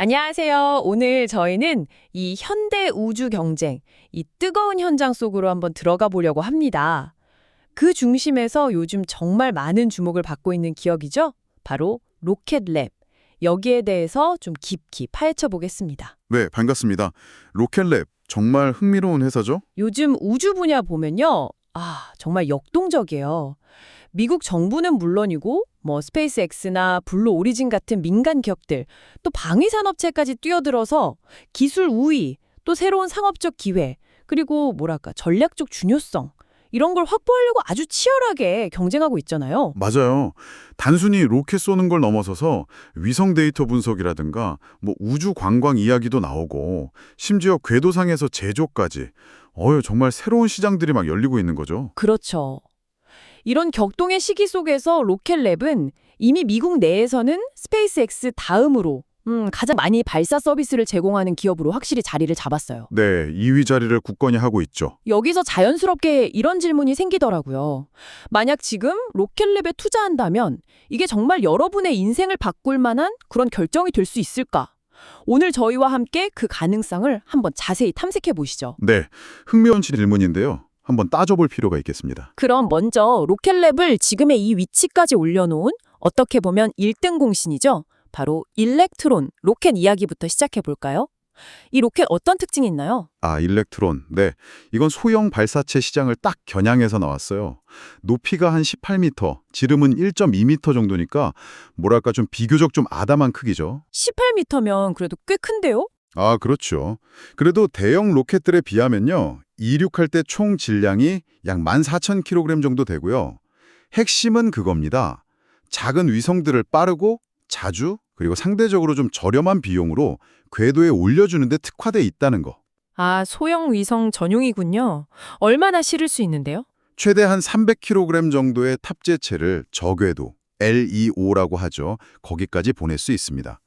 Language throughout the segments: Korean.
안녕하세요. 오늘 저희는 이 현대 우주 경쟁, 이 뜨거운 현장 속으로 한번 들어가 보려고 합니다. 그 중심에서 요즘 정말 많은 주목을 받고 있는 기업이죠? 바로 로켓랩. 여기에 대해서 좀 깊이 파헤쳐 보겠습니다. 네, 반갑습니다. 로켓랩, 정말 흥미로운 회사죠? 요즘 우주 분야 보면요. 정말 역동적이에요. 미국 정부는 물론이고 스페이스X나 블루 오리진 같은 민간 기업들, 또 방위 산업체까지 뛰어들어서 기술 우위, 또 새로운 상업적 기회, 그리고 전략적 중요성 이런 걸 확보하려고 아주 치열하게 경쟁하고 있잖아요. 맞아요. 단순히 로켓 쏘는 걸 넘어서서 위성 데이터 분석이라든가 우주 관광 이야기도 나오고 심지어 궤도상에서 제조까지 정말 새로운 시장들이 막 열리고 있는 거죠. 그렇죠. 이런 격동의 시기 속에서 로켓랩은 이미 미국 내에서는 스페이스X 다음으로 가장 많이 발사 서비스를 제공하는 기업으로 확실히 자리를 잡았어요. 네, 2위 자리를 굳건히 하고 있죠. 여기서 자연스럽게 이런 질문이 생기더라고요. 만약 지금 로켓랩에 투자한다면 이게 정말 여러분의 인생을 바꿀 만한 그런 결정이 될 수 있을까? 오늘 저희와 함께 그 가능성을 한번 자세히 탐색해 보시죠. 네, 흥미로운 질문인데요. 한번 따져볼 필요가 있겠습니다. 그럼 먼저 로켓랩을 지금의 이 위치까지 올려놓은 어떻게 보면 1등 공신이죠. 바로 일렉트론, 로켓 이야기부터 시작해 볼까요? 이 로켓 어떤 특징이 있나요? 일렉트론. 네, 이건 소형 발사체 시장을 딱 겨냥해서 나왔어요. 높이가 한 18m, 지름은 1.2m 정도니까 좀 비교적 좀 아담한 크기죠. 18m면 그래도 꽤 큰데요? 그렇죠. 그래도 대형 로켓들에 비하면요. 이륙할 때 총 질량이 약 14,000kg 정도 되고요. 핵심은 그겁니다. 작은 위성들을 빠르고 자주 그리고 상대적으로 좀 저렴한 비용으로 궤도에 올려주는 데 특화돼 있다는 거. 소형 위성 전용이군요. 얼마나 실을 수 있는데요? 최대 한 300kg 정도의 탑재체를 저궤도, LEO라고 하죠. 거기까지 보낼 수 있습니다.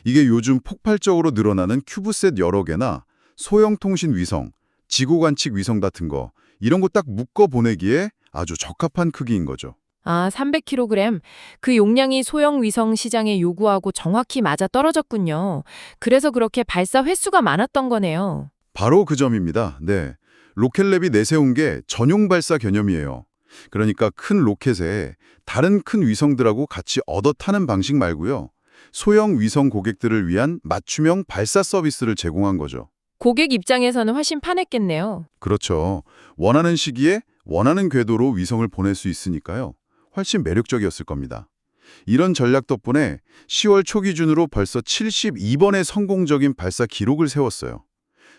이게 요즘 폭발적으로 늘어나는 큐브셋 여러 개나 소형 통신 위성, 지구 관측 위성 같은 거 이런 거 딱 묶어 보내기에 아주 적합한 크기인 거죠. 300kg. 그 용량이 소형 위성 시장에 요구하고 정확히 맞아 떨어졌군요. 그래서 그렇게 발사 횟수가 많았던 거네요. 바로 그 점입니다. 네. 로켓랩이 내세운 게 전용 발사 개념이에요. 그러니까 큰 로켓에 다른 큰 위성들하고 같이 얻어 타는 방식 말고요. 소형 위성 고객들을 위한 맞춤형 발사 서비스를 제공한 거죠. 고객 입장에서는 훨씬 편했겠네요. 그렇죠. 원하는 시기에 원하는 궤도로 위성을 보낼 수 있으니까요. 훨씬 매력적이었을 겁니다. 이런 전략 덕분에 10월 초 기준으로 벌써 72번의 성공적인 발사 기록을 세웠어요.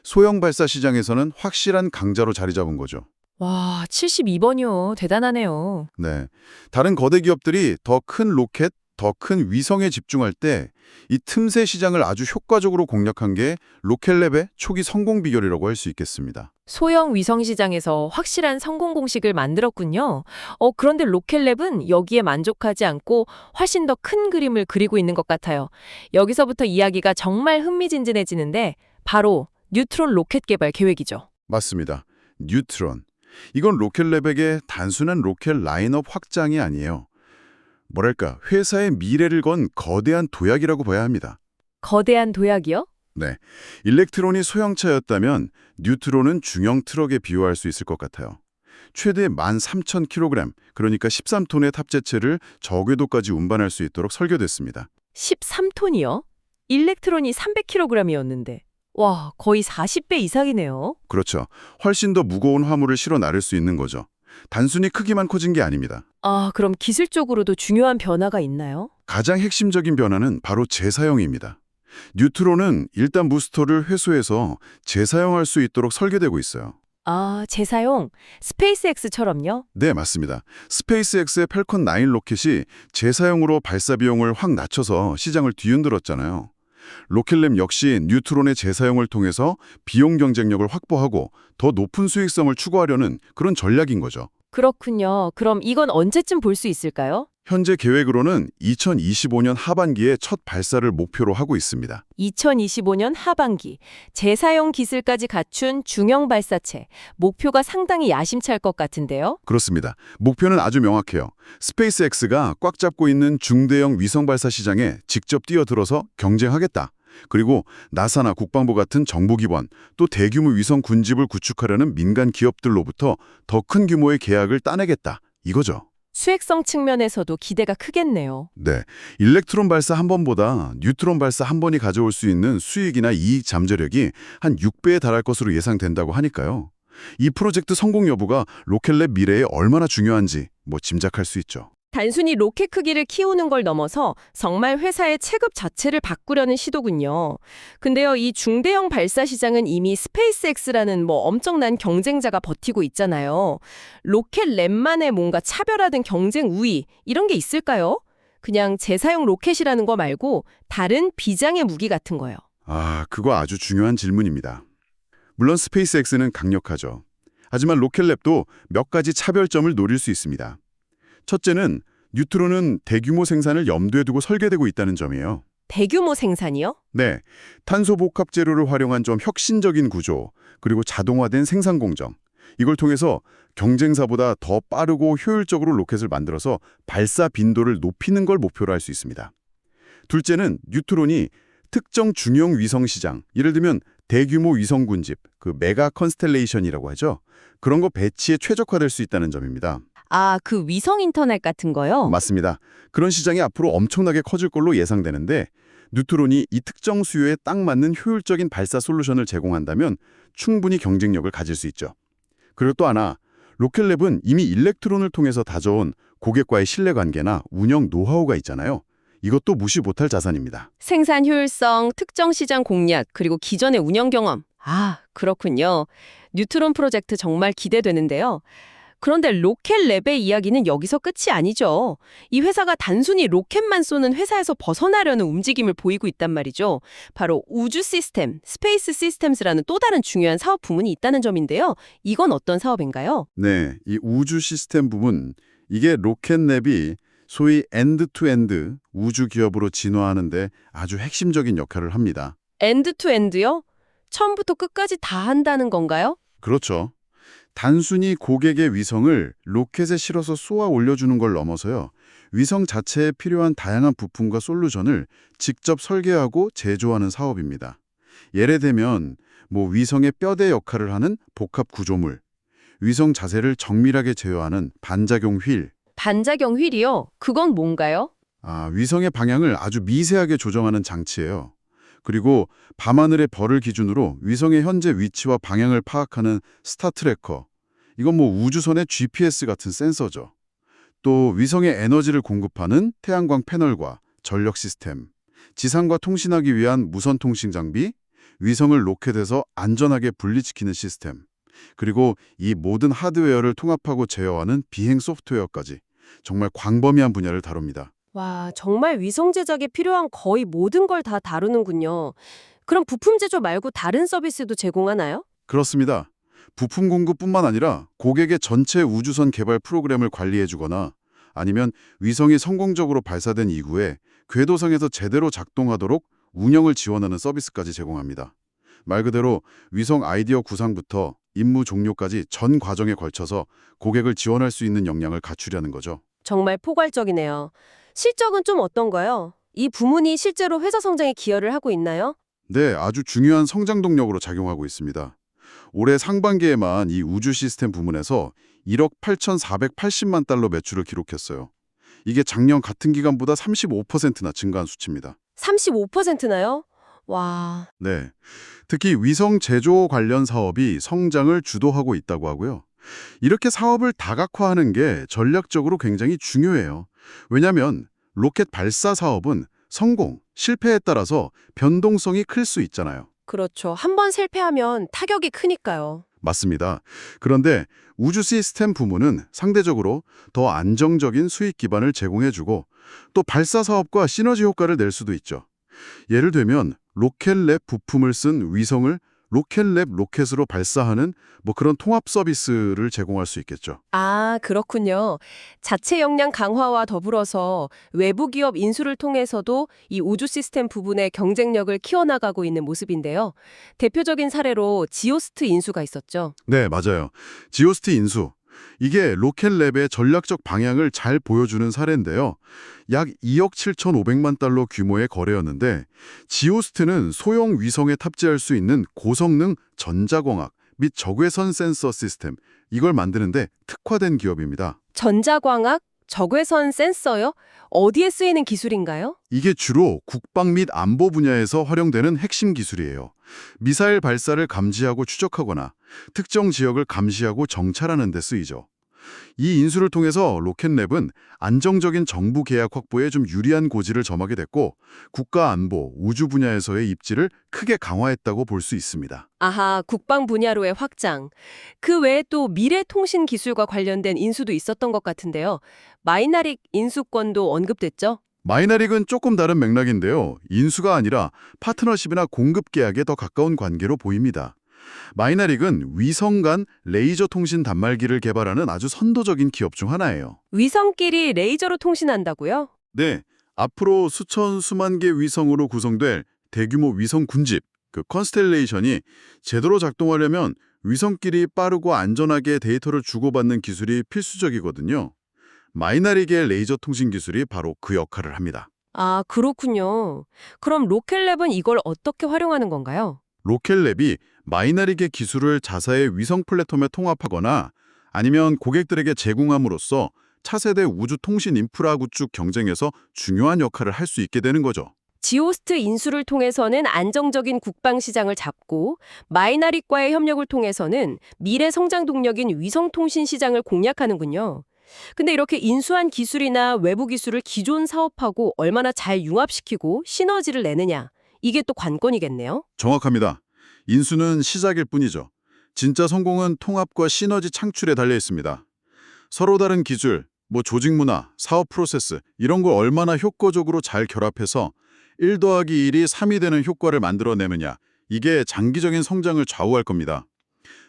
소형 발사 시장에서는 확실한 강자로 자리 잡은 거죠. 와, 72번이요. 대단하네요. 네. 다른 거대 기업들이 더 큰 로켓, 더 큰 위성에 집중할 때 이 틈새 시장을 아주 효과적으로 공략한 게 로켓랩의 초기 성공 비결이라고 할 수 있겠습니다. 소형 위성 시장에서 확실한 성공 공식을 만들었군요. 그런데 로켓랩은 여기에 만족하지 않고 훨씬 더 큰 그림을 그리고 있는 것 같아요. 여기서부터 이야기가 정말 흥미진진해지는데 바로 뉴트론 로켓 개발 계획이죠. 맞습니다. 뉴트론. 이건 로켓랩에게 단순한 로켓 라인업 확장이 아니에요. 회사의 미래를 건 거대한 도약이라고 봐야 합니다. 거대한 도약이요? 네. 일렉트론이 소형차였다면 뉴트론은 중형 트럭에 비유할 수 있을 것 같아요. 최대 13,000kg, 그러니까 13톤의 탑재체를 저궤도까지 운반할 수 있도록 설계됐습니다. 13톤이요? 일렉트론이 300kg이었는데. 와, 거의 40배 이상이네요. 그렇죠. 훨씬 더 무거운 화물을 실어 나를 수 있는 거죠. 단순히 크기만 커진 게 아닙니다. 그럼 기술적으로도 중요한 변화가 있나요? 가장 핵심적인 변화는 바로 재사용입니다. 뉴트론은 일단 부스터를 회수해서 재사용할 수 있도록 설계되고 있어요. 재사용. 스페이스X처럼요? 네, 맞습니다. 스페이스X의 펠컨 9 로켓이 재사용으로 발사 비용을 확 낮춰서 시장을 뒤흔들었잖아요. 로켓랩 역시 뉴트론의 재사용을 통해서 비용 경쟁력을 확보하고 더 높은 수익성을 추구하려는 그런 전략인 거죠. 그렇군요. 그럼 이건 언제쯤 볼 수 있을까요? 현재 계획으로는 2025년 하반기에 첫 발사를 목표로 하고 있습니다. 2025년 하반기, 재사용 기술까지 갖춘 중형 발사체, 목표가 상당히 야심찰 것 같은데요? 그렇습니다. 목표는 아주 명확해요. 스페이스X가 꽉 잡고 있는 중대형 위성 발사 시장에 직접 뛰어들어서 경쟁하겠다. 그리고 나사나 국방부 같은 정부 기관, 또 대규모 위성 군집을 구축하려는 민간 기업들로부터 더 큰 규모의 계약을 따내겠다. 이거죠. 수익성 측면에서도 기대가 크겠네요. 네, 일렉트론 발사 한 번보다 뉴트론 발사 한 번이 가져올 수 있는 수익이나 이익 잠재력이 한 6배에 달할 것으로 예상된다고 하니까요. 이 프로젝트 성공 여부가 로켓랩 미래에 얼마나 중요한지 짐작할 수 있죠. 단순히 로켓 크기를 키우는 걸 넘어서 정말 회사의 체급 자체를 바꾸려는 시도군요. 근데요, 이 중대형 발사 시장은 이미 스페이스X라는 엄청난 경쟁자가 버티고 있잖아요. 로켓랩만의 뭔가 차별화된 경쟁 우위 이런 게 있을까요? 그냥 재사용 로켓이라는 거 말고 다른 비장의 무기 같은 거요. 그거 아주 중요한 질문입니다. 물론 스페이스X는 강력하죠. 하지만 로켓랩도 몇 가지 차별점을 노릴 수 있습니다. 첫째는 뉴트론은 대규모 생산을 염두에 두고 설계되고 있다는 점이에요. 대규모 생산이요? 네, 탄소 복합 재료를 활용한 좀 혁신적인 구조, 그리고 자동화된 생산 공정. 이걸 통해서 경쟁사보다 더 빠르고 효율적으로 로켓을 만들어서 발사 빈도를 높이는 걸 목표로 할 수 있습니다. 둘째는 뉴트론이 특정 중형 위성 시장, 예를 들면 대규모 위성 군집, 메가 컨스텔레이션이라고 하죠. 그런 거 배치에 최적화될 수 있다는 점입니다. 그 위성 인터넷 같은 거요? 맞습니다. 그런 시장이 앞으로 엄청나게 커질 걸로 예상되는데 뉴트론이 이 특정 수요에 딱 맞는 효율적인 발사 솔루션을 제공한다면 충분히 경쟁력을 가질 수 있죠. 그리고 또 하나, 로켓랩은 이미 일렉트론을 통해서 다져온 고객과의 신뢰관계나 운영 노하우가 있잖아요. 이것도 무시 못할 자산입니다. 생산 효율성, 특정 시장 공략, 그리고 기존의 운영 경험. 그렇군요. 뉴트론 프로젝트 정말 기대되는데요. 그런데 로켓랩의 이야기는 여기서 끝이 아니죠. 이 회사가 단순히 로켓만 쏘는 회사에서 벗어나려는 움직임을 보이고 있단 말이죠. 바로 우주 시스템, 스페이스 시스템즈라는 또 다른 중요한 사업 부문이 있다는 점인데요. 이건 어떤 사업인가요? 네, 이 우주 시스템 부문, 이게 로켓랩이 소위 엔드-투-엔드 우주 기업으로 진화하는 데 아주 핵심적인 역할을 합니다. 엔드 투 엔드요? 처음부터 끝까지 다 한다는 건가요? 그렇죠. 단순히 고객의 위성을 로켓에 실어서 쏘아 올려주는 걸 넘어서요. 위성 자체에 필요한 다양한 부품과 솔루션을 직접 설계하고 제조하는 사업입니다. 예를 들면 위성의 뼈대 역할을 하는 복합 구조물, 위성 자세를 정밀하게 제어하는 반작용 휠, 반작용 휠이요? 그건 뭔가요? 위성의 방향을 아주 미세하게 조정하는 장치예요. 그리고 밤하늘의 별을 기준으로 위성의 현재 위치와 방향을 파악하는 스타 트래커. 이건 우주선의 GPS 같은 센서죠. 또 위성의 에너지를 공급하는 태양광 패널과 전력 시스템, 지상과 통신하기 위한 무선 통신 장비, 위성을 로켓에서 안전하게 분리시키는 시스템, 그리고 이 모든 하드웨어를 통합하고 제어하는 비행 소프트웨어까지 정말 광범위한 분야를 다룹니다. 와, 정말 위성 제작에 필요한 거의 모든 걸 다 다루는군요. 그럼 부품 제조 말고 다른 서비스도 제공하나요? 그렇습니다. 부품 공급뿐만 아니라 고객의 전체 우주선 개발 프로그램을 관리해주거나 아니면 위성이 성공적으로 발사된 이후에 궤도상에서 제대로 작동하도록 운영을 지원하는 서비스까지 제공합니다. 말 그대로 위성 아이디어 구상부터 임무 종료까지 전 과정에 걸쳐서 고객을 지원할 수 있는 역량을 갖추려는 거죠. 정말 포괄적이네요. 실적은 좀 어떤가요? 이 부문이 실제로 회사 성장에 기여를 하고 있나요? 네, 아주 중요한 성장 동력으로 작용하고 있습니다. 올해 상반기에만 이 우주 시스템 부문에서 1억 8,480만 달러 매출을 기록했어요. 이게 작년 같은 기간보다 35%나 증가한 수치입니다. 35%나요? 와, 네, 특히 위성 제조 관련 사업이 성장을 주도하고 있다고 하고요. 이렇게 사업을 다각화하는 게 전략적으로 굉장히 중요해요. 왜냐하면 로켓 발사 사업은 성공, 실패에 따라서 변동성이 클 수 있잖아요. 그렇죠. 한 번 실패하면 타격이 크니까요. 맞습니다. 그런데 우주 시스템 부문은 상대적으로 더 안정적인 수익 기반을 제공해주고 또 발사 사업과 시너지 효과를 낼 수도 있죠. 예를 들면 로켓랩 부품을 쓴 위성을 로켓랩 로켓으로 발사하는 그런 통합 서비스를 제공할 수 있겠죠. 그렇군요. 자체 역량 강화와 더불어서 외부 기업 인수를 통해서도 이 우주 시스템 부분의 경쟁력을 키워나가고 있는 모습인데요. 대표적인 사례로 지오스트 인수가 있었죠. 네, 맞아요. 지오스트 인수. 이게 로켓랩의 전략적 방향을 잘 보여주는 사례인데요. 약 2억 7,500만 달러 규모의 거래였는데 지오스트는 소형 위성에 탑재할 수 있는 고성능 전자광학 및 적외선 센서 시스템, 이걸 만드는데 특화된 기업입니다. 전자광학, 적외선 센서요? 어디에 쓰이는 기술인가요? 이게 주로 국방 및 안보 분야에서 활용되는 핵심 기술이에요. 미사일 발사를 감지하고 추적하거나 특정 지역을 감시하고 정찰하는 데 쓰이죠. 이 인수를 통해서 로켓랩은 안정적인 정부 계약 확보에 좀 유리한 고지를 점하게 됐고 국가 안보, 우주 분야에서의 입지를 크게 강화했다고 볼 수 있습니다. 아하, 국방 분야로의 확장. 그 외에 또 미래 통신 기술과 관련된 인수도 있었던 것 같은데요. 마이나릭 인수권도 언급됐죠? 마이나릭은 조금 다른 맥락인데요. 인수가 아니라 파트너십이나 공급 계약에 더 가까운 관계로 보입니다. 마이나릭은 위성 간 레이저 통신 단말기를 개발하는 아주 선도적인 기업 중 하나예요. 위성끼리 레이저로 통신한다고요? 네, 앞으로 수천 수만 개 위성으로 구성될 대규모 위성 군집, 그 컨스텔레이션이 제대로 작동하려면 위성끼리 빠르고 안전하게 데이터를 주고받는 기술이 필수적이거든요. 마이나릭의 레이저 통신 기술이 바로 그 역할을 합니다. 아, 그렇군요. 그럼 로켓랩은 이걸 어떻게 활용하는 건가요? 로켓랩이 마이나릭의 기술을 자사의 위성 플랫폼에 통합하거나 아니면 고객들에게 제공함으로써 차세대 우주 통신 인프라 구축 경쟁에서 중요한 역할을 할 수 있게 되는 거죠. 지오스트 인수를 통해서는 안정적인 국방 시장을 잡고 마이나릭과의 협력을 통해서는 미래 성장 동력인 위성 통신 시장을 공략하는군요. 근데 이렇게 인수한 기술이나 외부 기술을 기존 사업하고 얼마나 잘 융합시키고 시너지를 내느냐, 이게 또 관건이겠네요. 정확합니다. 인수는 시작일 뿐이죠. 진짜 성공은 통합과 시너지 창출에 달려 있습니다. 서로 다른 기술, 조직 문화, 사업 프로세스 이런 걸 얼마나 효과적으로 잘 결합해서 1 더하기 1이 3이 되는 효과를 만들어내느냐, 이게 장기적인 성장을 좌우할 겁니다.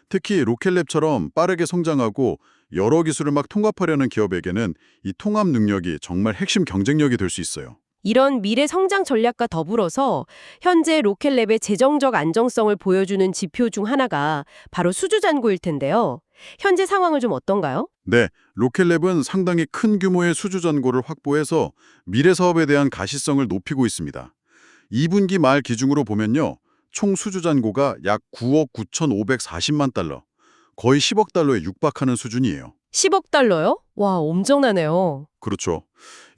특히 로켓랩처럼 빠르게 성장하고 여러 기술을 막 통합하려는 기업에게는 이 통합 능력이 정말 핵심 경쟁력이 될 수 있어요. 이런 미래 성장 전략과 더불어서 현재 로켓랩의 재정적 안정성을 보여주는 지표 중 하나가 바로 수주 잔고일 텐데요. 현재 상황은 좀 어떤가요? 네, 로켓랩은 상당히 큰 규모의 수주 잔고를 확보해서 미래 사업에 대한 가시성을 높이고 있습니다. 2분기 말 기준으로 보면요. 총 수주 잔고가 약 9억 9,540만 달러, 거의 10억 달러에 육박하는 수준이에요. 10억 달러요? 와, 엄청나네요. 그렇죠.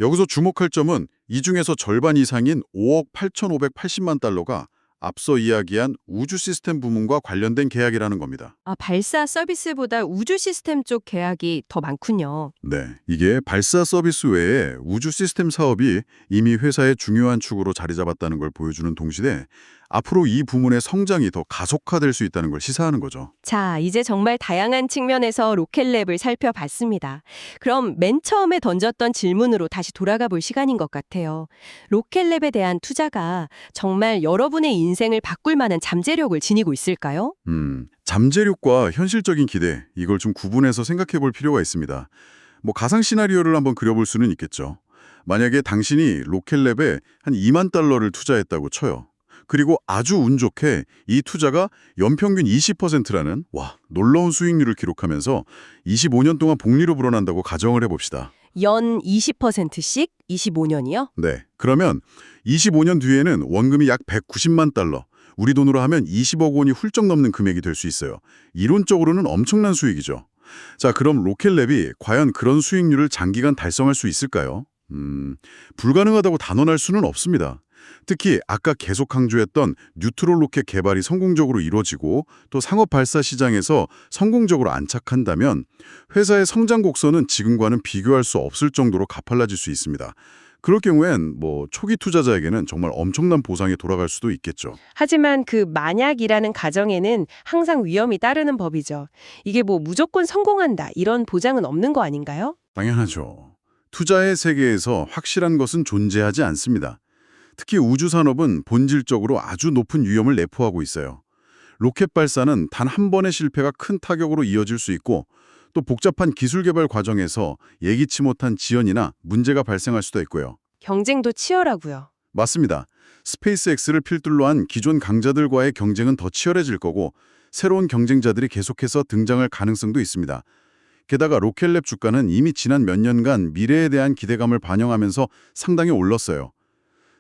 여기서 주목할 점은 이 중에서 절반 이상인 5억 8,580만 달러가 앞서 이야기한 우주 시스템 부문과 관련된 계약이라는 겁니다. 아, 발사 서비스보다 우주 시스템 쪽 계약이 더 많군요. 네, 이게 발사 서비스 외에 우주 시스템 사업이 이미 회사의 중요한 축으로 자리 잡았다는 걸 보여주는 동시에 앞으로 이 부문의 성장이 더 가속화될 수 있다는 걸 시사하는 거죠. 자, 이제 정말 다양한 측면에서 로켓랩을 살펴봤습니다. 그럼 맨 처음에 던졌던 질문으로 다시 돌아가 볼 시간인 것 같아요. 로켓랩에 대한 투자가 정말 여러분의 인생을 바꿀 만한 잠재력을 지니고 있을까요? 잠재력과 현실적인 기대, 이걸 좀 구분해서 생각해 볼 필요가 있습니다. 가상 시나리오를 한번 그려볼 수는 있겠죠. 만약에 당신이 로켓랩에 한 2만 달러를 투자했다고 쳐요. 그리고 아주 운 좋게 이 투자가 연평균 20%라는 놀라운 수익률을 기록하면서 25년 동안 복리로 불어난다고 가정을 해봅시다. 연 20%씩 25년이요? 네, 그러면 25년 뒤에는 원금이 약 190만 달러, 우리 돈으로 하면 20억 원이 훌쩍 넘는 금액이 될 수 있어요. 이론적으로는 엄청난 수익이죠. 자, 그럼 로켓랩이 과연 그런 수익률을 장기간 달성할 수 있을까요? 불가능하다고 단언할 수는 없습니다. 특히 아까 계속 강조했던 뉴트론 로켓 개발이 성공적으로 이루어지고 또 상업 발사 시장에서 성공적으로 안착한다면 회사의 성장 곡선은 지금과는 비교할 수 없을 정도로 가팔라질 수 있습니다. 그럴 경우엔 초기 투자자에게는 정말 엄청난 보상이 돌아갈 수도 있겠죠. 하지만 그 만약이라는 가정에는 항상 위험이 따르는 법이죠. 이게 무조건 성공한다 이런 보장은 없는 거 아닌가요? 당연하죠. 투자의 세계에서 확실한 것은 존재하지 않습니다. 특히 우주산업은 본질적으로 아주 높은 위험을 내포하고 있어요. 로켓 발사는 단 한 번의 실패가 큰 타격으로 이어질 수 있고 또 복잡한 기술 개발 과정에서 예기치 못한 지연이나 문제가 발생할 수도 있고요. 경쟁도 치열하고요. 맞습니다. 스페이스X를 필두로 한 기존 강자들과의 경쟁은 더 치열해질 거고 새로운 경쟁자들이 계속해서 등장할 가능성도 있습니다. 게다가 로켓랩 주가는 이미 지난 몇 년간 미래에 대한 기대감을 반영하면서 상당히 올랐어요.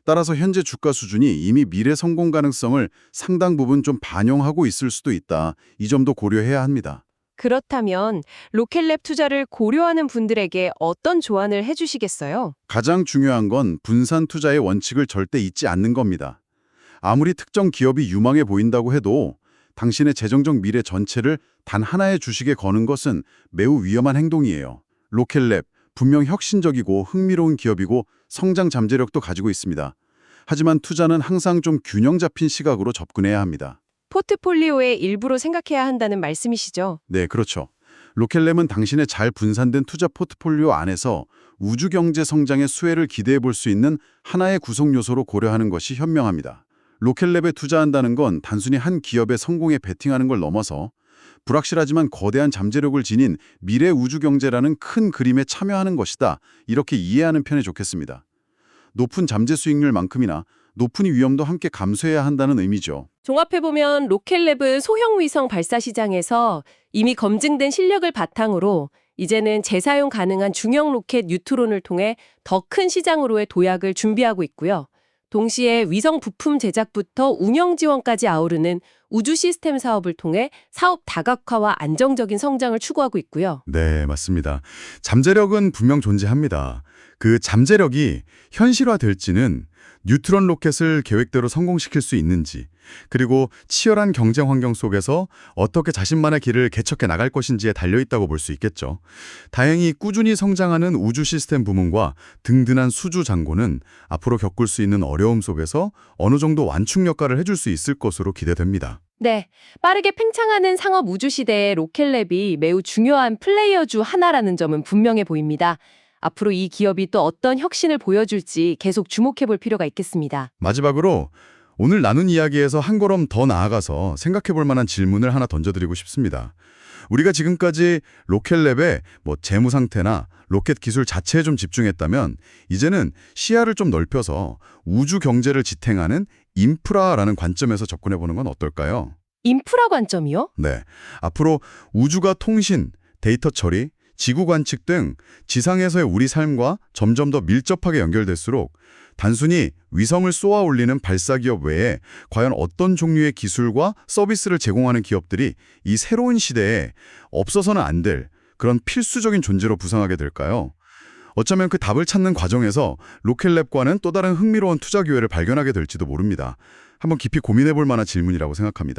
따라서 현재 주가 수준이 이미 미래 성공 가능성을 상당 부분 좀 반영하고 있을 수도 있다. 이 점도 고려해야 합니다. 그렇다면 로켓랩 투자를 고려하는 분들에게 어떤 조언을 해주시겠어요? 가장 중요한 건 분산 투자의 원칙을 절대 잊지 않는 겁니다. 아무리 특정 기업이 유망해 보인다고 해도 당신의 재정적 미래 전체를 단 하나의 주식에 거는 것은 매우 위험한 행동이에요. 로켓랩, 분명 혁신적이고 흥미로운 기업이고 성장 잠재력도 가지고 있습니다. 하지만 투자는 항상 좀 균형 잡힌 시각으로 접근해야 합니다. 포트폴리오의 일부로 생각해야 한다는 말씀이시죠? 네, 그렇죠. 로켓랩은 당신의 잘 분산된 투자 포트폴리오 안에서 우주 경제 성장의 수혜를 기대해 볼 수 있는 하나의 구성 요소로 고려하는 것이 현명합니다. 로켓랩에 투자한다는 건 단순히 한 기업의 성공에 베팅하는 걸 넘어서 불확실하지만 거대한 잠재력을 지닌 미래 우주 경제라는 큰 그림에 참여하는 것이다. 이렇게 이해하는 편이 좋겠습니다. 높은 잠재 수익률만큼이나 높은 위험도 함께 감수해야 한다는 의미죠. 종합해보면 로켓랩은 소형 위성 발사 시장에서 이미 검증된 실력을 바탕으로 이제는 재사용 가능한 중형 로켓 뉴트론을 통해 더 큰 시장으로의 도약을 준비하고 있고요. 동시에 위성 부품 제작부터 운영 지원까지 아우르는 우주 시스템 사업을 통해 사업 다각화와 안정적인 성장을 추구하고 있고요. 네, 맞습니다. 잠재력은 분명 존재합니다. 그 잠재력이 현실화될지는 뉴트론 로켓을 계획대로 성공시킬 수 있는지, 그리고 치열한 경쟁 환경 속에서 어떻게 자신만의 길을 개척해 나갈 것인지에 달려있다고 볼 수 있겠죠. 다행히 꾸준히 성장하는 우주 시스템 부문과 든든한 수주 잔고는 앞으로 겪을 수 있는 어려움 속에서 어느 정도 완충 역할을 해줄 수 있을 것으로 기대됩니다. 네, 빠르게 팽창하는 상업 우주 시대에 로켓랩이 매우 중요한 플레이어 중 하나라는 점은 분명해 보입니다. 앞으로 이 기업이 또 어떤 혁신을 보여줄지 계속 주목해 볼 필요가 있겠습니다. 마지막으로 오늘 나눈 이야기에서 한 걸음 더 나아가서 생각해 볼 만한 질문을 하나 던져드리고 싶습니다. 우리가 지금까지 로켓랩의 재무 상태나 로켓 기술 자체에 좀 집중했다면 이제는 시야를 좀 넓혀서 우주 경제를 지탱하는 인프라라는 관점에서 접근해 보는 건 어떨까요? 인프라 관점이요? 네. 앞으로 우주가 통신, 데이터 처리, 지구 관측 등 지상에서의 우리 삶과 점점 더 밀접하게 연결될수록 단순히 위성을 쏘아 올리는 발사 기업 외에 과연 어떤 종류의 기술과 서비스를 제공하는 기업들이 이 새로운 시대에 없어서는 안 될 그런 필수적인 존재로 부상하게 될까요? 어쩌면 그 답을 찾는 과정에서 로켓랩과는 또 다른 흥미로운 투자 기회를 발견하게 될지도 모릅니다. 한번 깊이 고민해 볼 만한 질문이라고 생각합니다.